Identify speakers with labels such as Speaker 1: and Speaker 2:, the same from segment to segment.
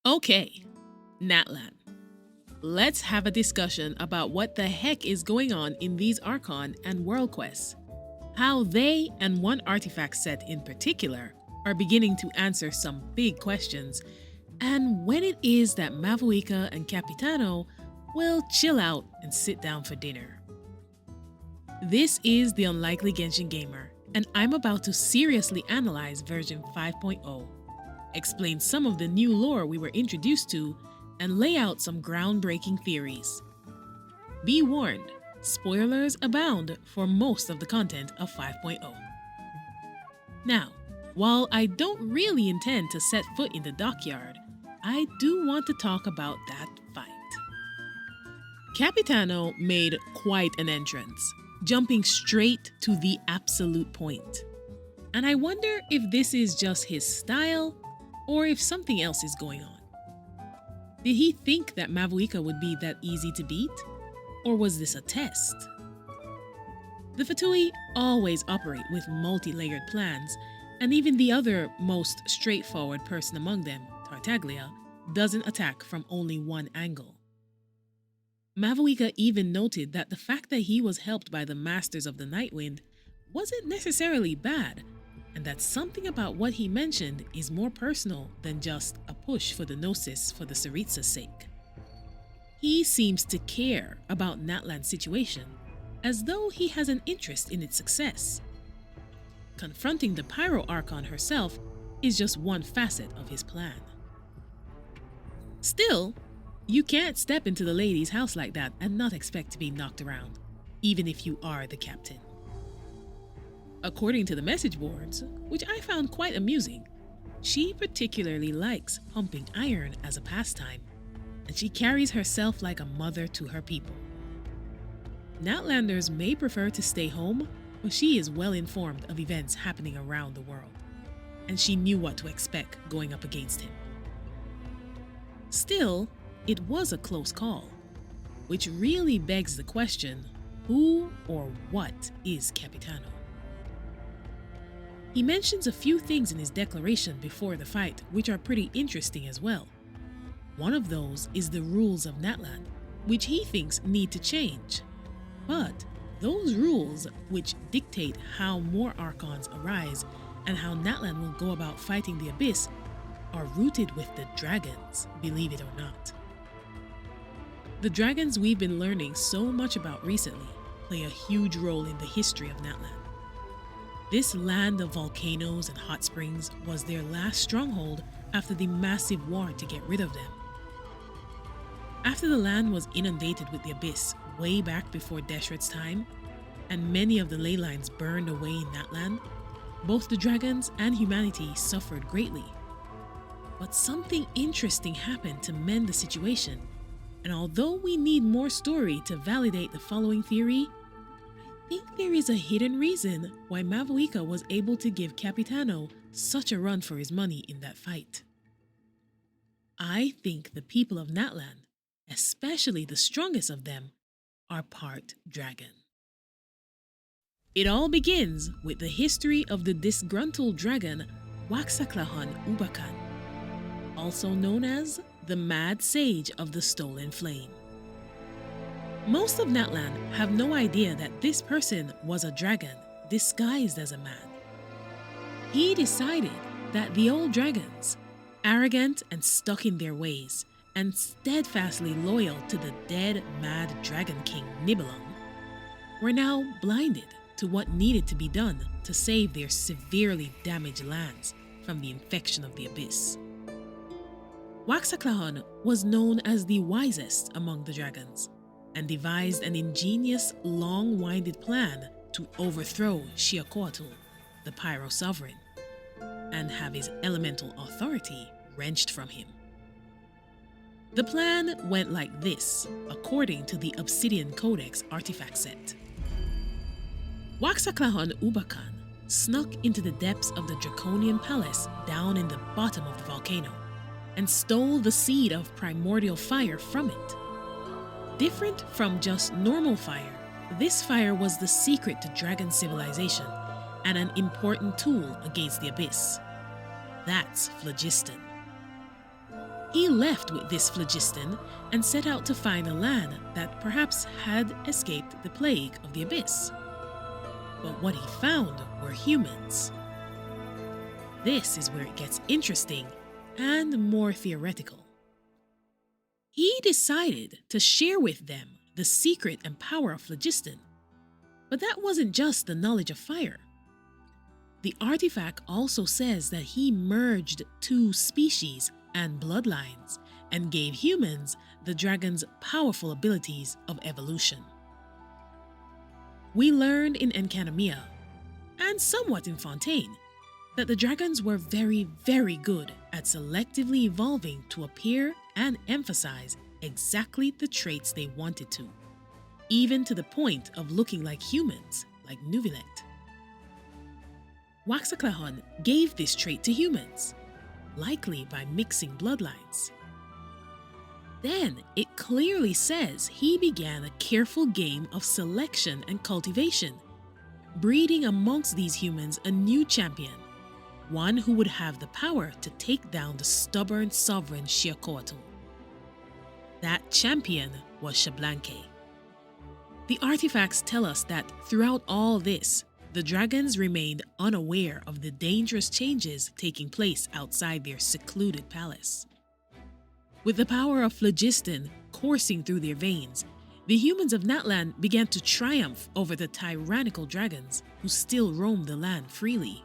Speaker 1: Okay, Natlan, let's have a discussion about what the heck is going on in these Archon and World Quests. How they, and one artifact set in particular, are beginning to answer some big questions, and when it is that Mavuika and Capitano will chill out and sit down for dinner. This is the Unlikely Genshin Gamer, and I'm about to seriously analyze version 5.0, explain some of the new lore we were introduced to, and lay out some groundbreaking theories. Be warned, spoilers abound for most of the content of 5.0. Now, while I don't really intend to set foot in the dockyard, I do want to talk about that fight. Capitano made quite an entrance, jumping straight to the absolute point. And I wonder if this is just his style or if something else is going on. Did he think that Mavuika would be that easy to beat? Or was this a test? The Fatui always operate with multi-layered plans, and even the other most straightforward person among them, Tartaglia, doesn't attack from only one angle. Mavuika even noted that the fact that he was helped by the Masters of the Nightwind wasn't necessarily bad, and that something about what he mentioned is more personal than just a push for the Gnosis for the Tsaritsa's sake. He seems to care about Natlan's situation, as though he has an interest in its success. Confronting the Pyro Archon herself is just one facet of his plan. Still, you can't step into the lady's house like that and not expect to be knocked around, even if you are the captain. According to the message boards, which I found quite amusing, she particularly likes pumping iron as a pastime, and she carries herself like a mother to her people. Natlanders may prefer to stay home, but she is well informed of events happening around the world, and she knew what to expect going up against him. Still, it was a close call, which really begs the question, who or what is Capitano? He mentions a few things in his declaration before the fight which are pretty interesting as well. One of those is the rules of Natlan, which he thinks need to change. But those rules, which dictate how more Archons arise and how Natlan will go about fighting the Abyss, are rooted with the dragons, believe it or not. The dragons we've been learning so much about recently play a huge role in the history of Natlan. This land of volcanoes and hot springs was their last stronghold after the massive war to get rid of them. After the land was inundated with the Abyss way back before Deshret's time, and many of the ley lines burned away in Natlan, both the dragons and humanity suffered greatly. But something interesting happened to mend the situation, and although we need more story to validate the following theory, I think there is a hidden reason why Mavuika was able to give Capitano such a run for his money in that fight. I think the people of Natlan, especially the strongest of them, are part dragon. It all begins with the history of the disgruntled dragon Waxaklahun Ubah, also known as the Mad Sage of the Stolen Flame. Most of Natlan have no idea that this person was a dragon disguised as a man. He decided that the old dragons, arrogant and stuck in their ways, and steadfastly loyal to the dead mad dragon king Nibelung, were now blinded to what needed to be done to save their severely damaged lands from the infection of the Abyss. Waxaklahun was known as the wisest among the dragons, and devised an ingenious, long-winded plan to overthrow Xiaoquatl, the Pyro Sovereign, and have his elemental authority wrenched from him. The plan went like this, according to the Obsidian Codex artifact set. Waxaklahun Ubah snuck into the depths of the Draconian Palace down in the bottom of the volcano, and stole the seed of primordial fire from it. Different from just normal fire, this fire was the secret to dragon civilization and an important tool against the Abyss. That's phlogiston. He left with this phlogiston and set out to find a land that perhaps had escaped the plague of the abyss. But what he found were humans. This is where it gets interesting and more theoretical. He decided to share with them the secret and power of phlogiston, but that wasn't just the knowledge of fire. The artifact also says that he merged two species and bloodlines and gave humans the dragon's powerful abilities of evolution. We learned in Enkanomiya, and somewhat in Fontaine, that the dragons were very, very good at selectively evolving to appear and emphasize exactly the traits they wanted to, even to the point of looking like humans, like Neuvillette. Waxaklahun gave this trait to humans, likely by mixing bloodlines. Then it clearly says he began a careful game of selection and cultivation, breeding amongst these humans a new champion, one who would have the power to take down the stubborn sovereign Xiaocoatl. That champion was Xblanque. The artifacts tell us that throughout all this, the dragons remained unaware of the dangerous changes taking place outside their secluded palace. With the power of phlogiston coursing through their veins, the humans of Natlan began to triumph over the tyrannical dragons who still roamed the land freely.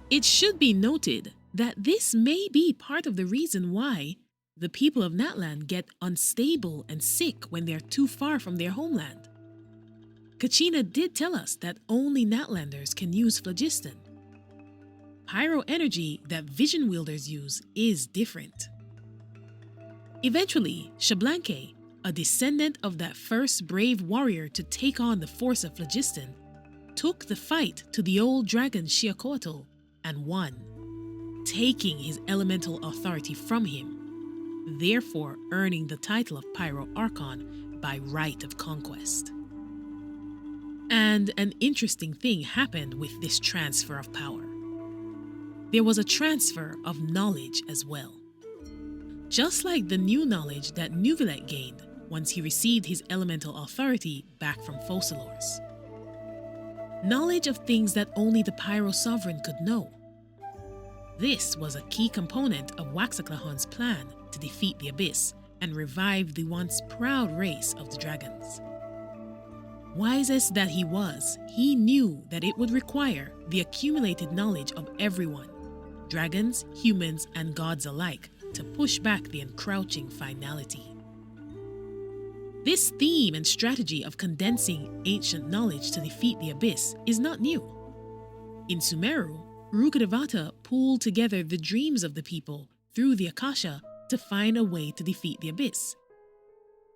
Speaker 1: It should be noted that this may be part of the reason why the people of Natlan get unstable and sick when they're too far from their homeland. Kachina did tell us that only Natlanders can use phlogiston. Pyro energy that vision wielders use is different. Eventually, Xblanque, a descendant of that first brave warrior to take on the force of phlogiston, took the fight to the old dragon Xiaocoatl and won, taking his elemental authority from him, therefore earning the title of Pyro Archon by right of conquest. And an interesting thing happened with this transfer of power. There was a transfer of knowledge as well. Just like the new knowledge that Neuvillette gained once he received his elemental authority back from Focalors. Knowledge of things that only the Pyro Sovereign could know. This was a key component of Waxaklahun's plan to defeat the Abyss and revive the once proud race of the dragons. Wisest that he was, he knew that it would require the accumulated knowledge of everyone, dragons, humans, and gods alike, to push back the encroaching finality. This theme and strategy of condensing ancient knowledge to defeat the Abyss is not new. In Sumeru, Rukkhadevata pulled together the dreams of the people through the Akasha to find a way to defeat the Abyss.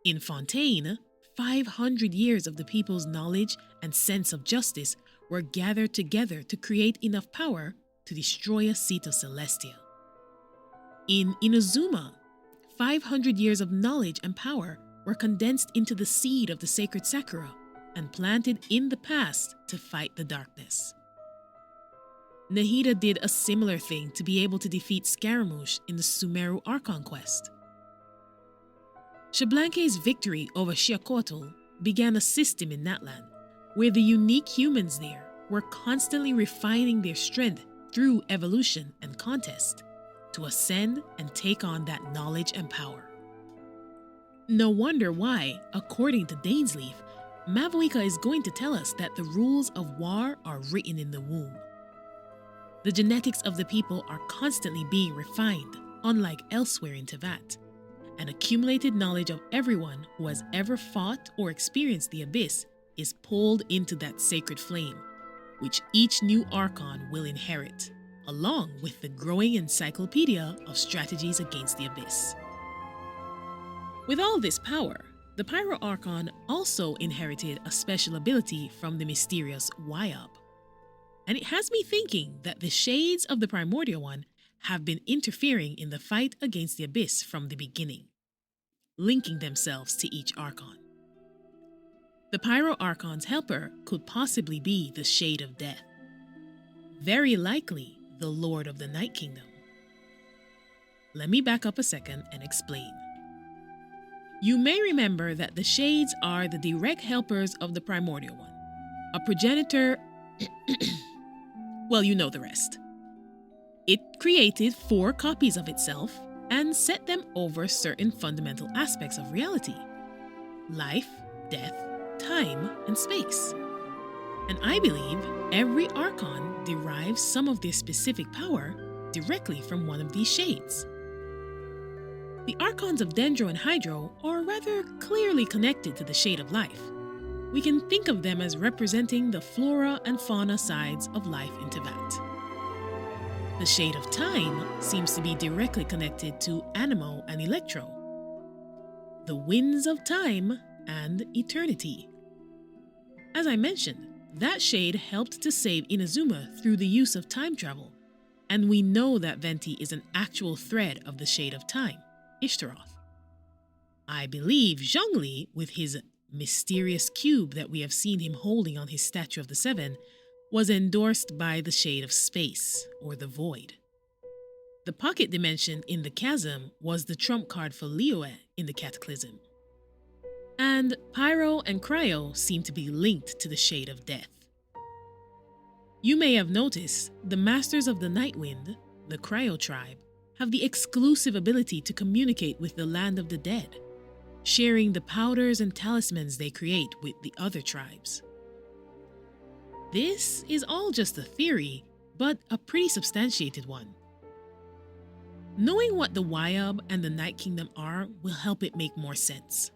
Speaker 1: In Fontaine, 500 years of the people's knowledge and sense of justice were gathered together to create enough power to destroy a seat of Celestia. In Inazuma, 500 years of knowledge and power were condensed into the seed of the sacred Sakura and planted in the past to fight the darkness. Nahida did a similar thing to be able to defeat Scaramouche in the Sumeru Archon quest. Xblanque's victory over Xiaocoatl began a system in Natlan, where the unique humans there were constantly refining their strength through evolution and contest to ascend and take on that knowledge and power. No wonder why, according to Dainsleif, Mavuika is going to tell us that the rules of war are written in the womb. The genetics of the people are constantly being refined, unlike elsewhere in Tevat, and accumulated knowledge of everyone who has ever fought or experienced the Abyss is pulled into that sacred flame, which each new Archon will inherit, along with the growing encyclopedia of strategies against the Abyss. With all this power, the Pyro Archon also inherited a special ability from the mysterious Wayob. And it has me thinking that the shades of the Primordial One have been interfering in the fight against the Abyss from the beginning, linking themselves to each Archon. The Pyro Archon's helper could possibly be the Shade of Death, very likely the Lord of the Night Kingdom. let me back up a second and explain. You may remember that the Shades are the direct helpers of the Primordial One, a progenitor. Well, you know the rest. It created 4 copies of itself and set them over certain fundamental aspects of reality: life, death, time, and space. And I believe every Archon derives some of their specific power directly from one of these shades. The Archons of Dendro and Hydro are rather clearly connected to the Shade of Life. We can think of them as representing the flora and fauna sides of life in Teyvat. The Shade of Time seems to be directly connected to Anemo and Electro, the winds of time and eternity. As I mentioned, that shade helped to save Inazuma through the use of time travel, and we know that Venti is an actual thread of the Shade of Time, Ishtaroth. I believe Zhongli, with his mysterious cube that we have seen him holding on his Statue of the Seven, was endorsed by the Shade of Space, or the Void. The pocket dimension in the Chasm was the trump card for Liyue in the Cataclysm. And Pyro and Cryo seem to be linked to the Shade of Death. You may have noticed the Masters of the Nightwind, the Cryo tribe, have the exclusive ability to communicate with the Land of the Dead, sharing the powders and talismans they create with the other tribes. This is all just a theory, but a pretty substantiated one. Knowing what the Wayob and the Night Kingdom are will help it make more sense.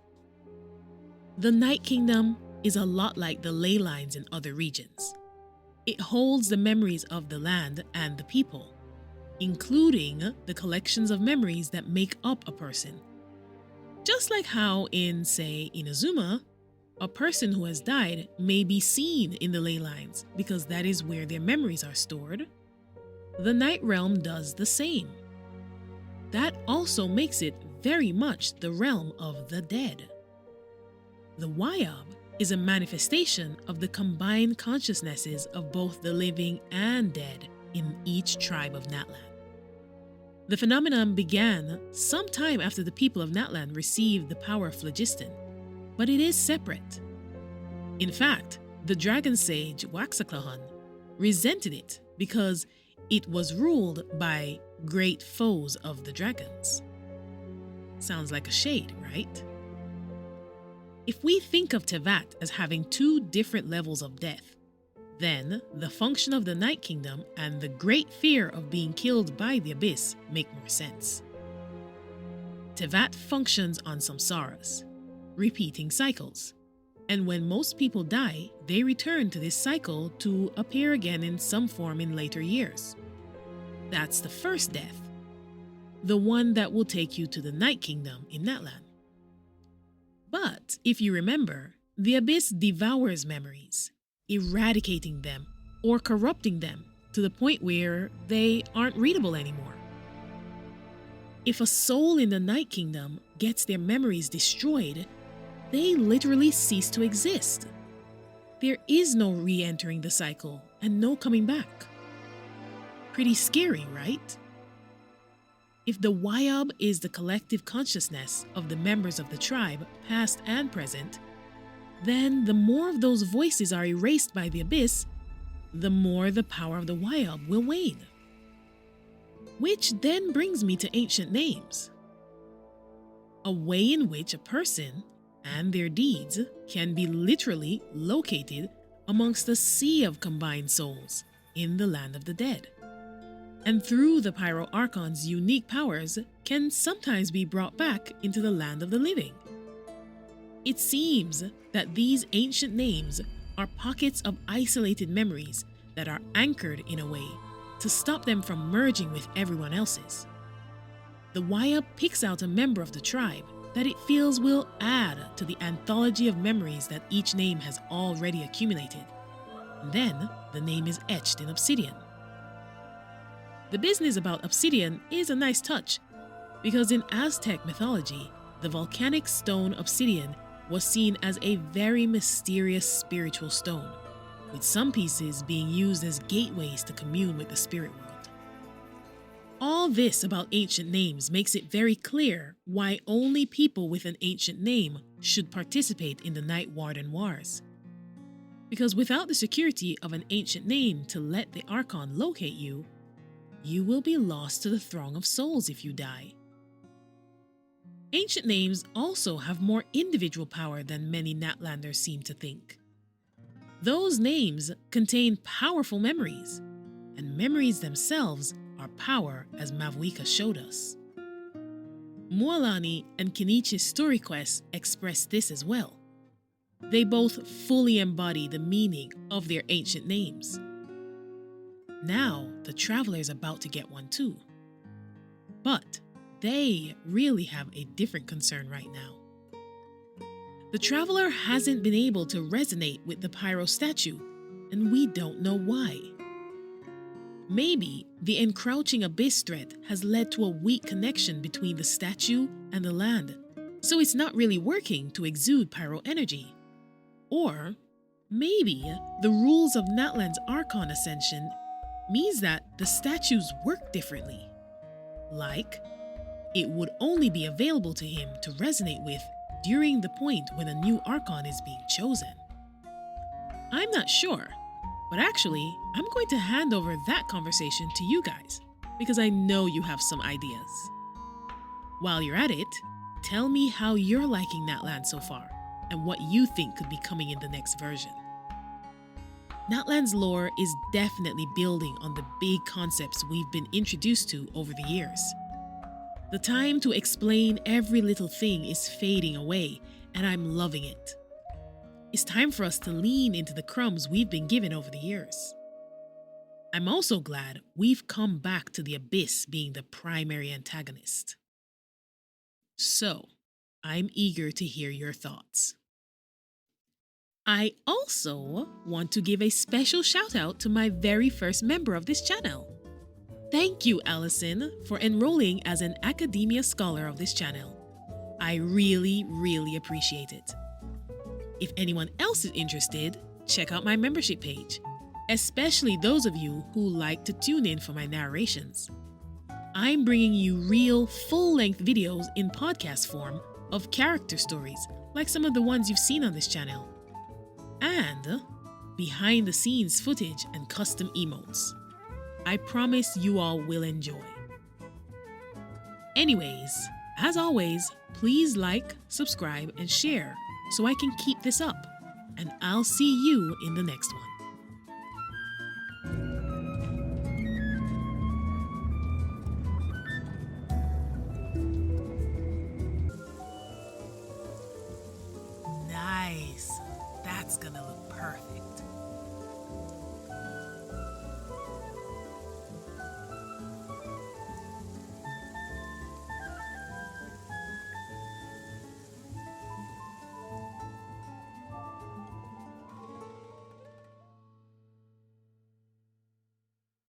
Speaker 1: The Night Kingdom is a lot like the ley lines in other regions. It holds the memories of the land and the people, including the collections of memories that make up a person. Just like how in, say, Inazuma, a person who has died may be seen in the ley lines because that is where their memories are stored, the Night Realm does the same. That also makes it very much the realm of the dead. The Wayob is a manifestation of the combined consciousnesses of both the living and dead in each tribe of Natlan. The phenomenon began sometime after the people of Natlan received the power of phlogiston, but it is separate. In fact, the dragon sage Waxaklahun resented it because it was ruled by great foes of the dragons. Sounds like a shade, right? If we think of Teyvat as having 2 different levels of death, then the function of the Night Kingdom and the great fear of being killed by the Abyss make more sense. Teyvat functions on samsaras, repeating cycles, and when most people die, they return to this cycle to appear again in some form in later years. That's the first death, the one that will take you to the Night Kingdom in Natlan. But if you remember, the Abyss devours memories, eradicating them or corrupting them to the point where they aren't readable anymore. If a soul in the Night Kingdom gets their memories destroyed, they literally cease to exist. There is no re-entering the cycle and no coming back. Pretty scary, right? If the Wayob is the collective consciousness of the members of the tribe, past and present, then the more of those voices are erased by the Abyss, the more the power of the Wayob will wane. Which then brings me to ancient names. A way in which a person and their deeds can be literally located amongst a sea of combined souls in the land of the dead, and through the Pyro Archon's unique powers can sometimes be brought back into the land of the living. It seems that these ancient names are pockets of isolated memories that are anchored in a way to stop them from merging with everyone else's. The Wayob picks out a member of the tribe that it feels will add to the anthology of memories that each name has already accumulated. And then the name is etched in Obsidian. The business about Obsidian is a nice touch, because in Aztec mythology, the volcanic stone Obsidian was seen as a very mysterious spiritual stone, with some pieces being used as gateways to commune with the spirit world. All this about ancient names makes it very clear why only people with an ancient name should participate in the Night Warden Wars. Because without the security of an ancient name to let the Archon locate you, you will be lost to the throng of souls if you die. Ancient names also have more individual power than many Natlanders seem to think. Those names contain powerful memories, and memories themselves are power, as Mavuika showed us. Mualani and Kenichi's story quests express this as well. They both fully embody the meaning of their ancient names. Now, the Traveler is about to get one too. But they really have a different concern right now. The Traveler hasn't been able to resonate with the Pyro statue, and we don't know why. Maybe the encroaching abyss threat has led to a weak connection between the statue and the land, so it's not really working to exude pyro energy. Or maybe the rules of Natlan's Archon Ascension means that the statues work differently. Like, it would only be available to him to resonate with during the point when a new Archon is being chosen. I'm not sure, but actually, I'm going to hand over that conversation to you guys, because I know you have some ideas. While you're at it, tell me how you're liking Natlan so far, and what you think could be coming in the next version. Natlan's lore is definitely building on the big concepts we've been introduced to over the years. The time to explain every little thing is fading away, and I'm loving it. It's time for us to lean into the crumbs we've been given over the years. I'm also glad we've come back to the Abyss being the primary antagonist. So, I'm eager to hear your thoughts. I also want to give a special shout out to my very first member of this channel. Thank you, Allison, for enrolling as an Academia Scholar of this channel. I really appreciate it. If anyone else is interested, check out my membership page, especially those of you who like to tune in for my narrations. I'm bringing you real, full-length videos in podcast form of character stories, like some of the ones you've seen on this channel, and behind-the-scenes footage and custom emotes. I promise you all will enjoy. Anyways, as always, please like, subscribe, and share so I can keep this up, and I'll see you in the next one. Nice. That's gonna look perfect.